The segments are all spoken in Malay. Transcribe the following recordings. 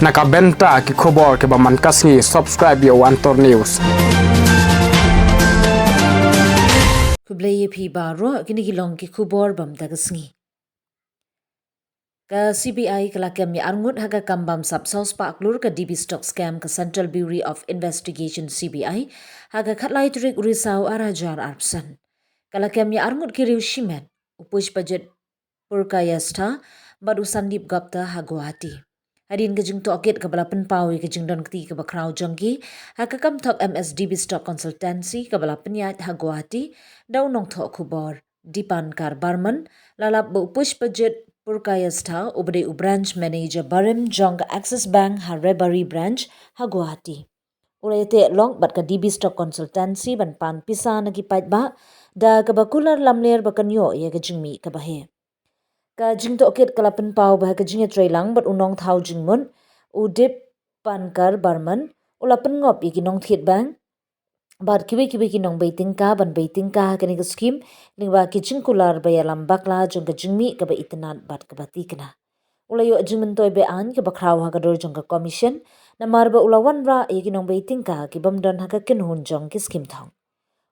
nakabenta ki khobor ke baman kasngi subscribe yo Antor News. Kubleye pi baro kini gilong ki kubor bam dagasngi. Ka CBI kalakem ya arngut haga kambam sap saus pa klur ka DB stock scam ka Central Bureau of Investigation CBI haga khatlai turik urisau arajar arpsan. Kalakem ya arngut ki riu shimen upush budget purkayasta badu sandip gapta hagwati. Hadin kejing tokit ke balapan pawi kejing don keti ke bakrau jongki haga kam tok MSDB stock consultancy ke balapan yat hagwati dau nong tok kubor dipan kar barman lalap bu push budget purkayasta ubade u branch manager barim jong Access Bank Harebari branch hagwati. Urete long bat ka DB stock consultancy ban pan pisa nagi pait ba da ke bakular lamler bakanyo ye kejing mi ke bahe. Ka jing to okit kalapan pau bah ka jing trailang bat unong thau jing mun udip pankar barman ulapan ngop iki nong thit bang bat kiwi ki nong baiting ka ban baiting ka kani ka scheme lingba ki jing kular bayalam bakla jong ka jing mi ka ba itnat bat ka bati kana ulayo jing mun toy be an ka bakraw ha ka dor jong ka commission na marba ulawan ra iki nong baiting ka ki bamdon ha ka kin hun jong ki scheme thong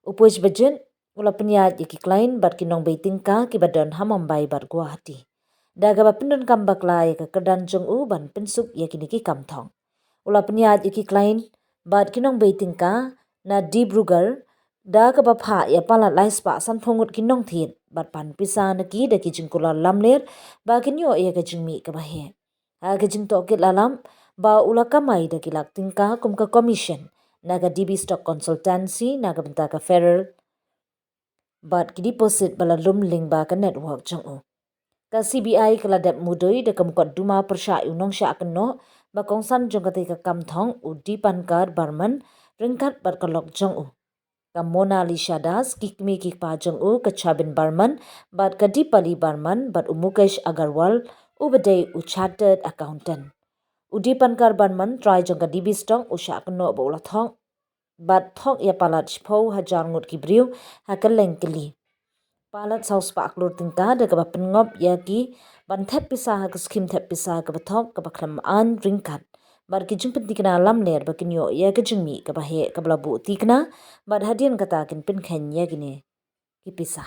upuj bajen ula penyat yaki klain bat kinong baiting ka ki badan hamam bai bat Guwahati. Daga ba pendon kambak lai ka kedan jong u ban pensuk yaki niki kamthong. Ula penyat yaki klain bat kinong baiting ka na Dibrugar da ka ba pha ya palat lai spa san phongut kinong thit bat pan pisa naki da ki jingkula lamler ba kinyo ya ka jingmi ka ba he. Ha ka jing to kit lalam ba ula kamai da ki lak tingka kum ka commission naga DB stock consultancy naga benta ka federal but ki deposit bala lum ling ba ka network jang o ka CBI kala dep mudoi de kam kot duma persha unong sha kanno ba kongsan jong ka ka kam thong u dipan kar barman ringkat bar ka lok jang o ka Mona Lisa Das kikmi ki pa jang o ka Chabin barman but ka Dipali barman but Mukesh Agarwal u bade u chartered accountant u dipan kar barman try jong ka DB stock u sha kanno ba ula thong bat thok ya palat shpo hajar ngut ki briu hakaleng kili palat saus pa aklur tingka de ka pengop ya ki ban thep pisa ha skim thep pisa ka thok ka khlam an ringkat bar ki jing pentikna lam ler ba kinyo ya ka jingmi ka ba he ka bla bu tikna bat hadian kata kin pin khen ya gine ki pisa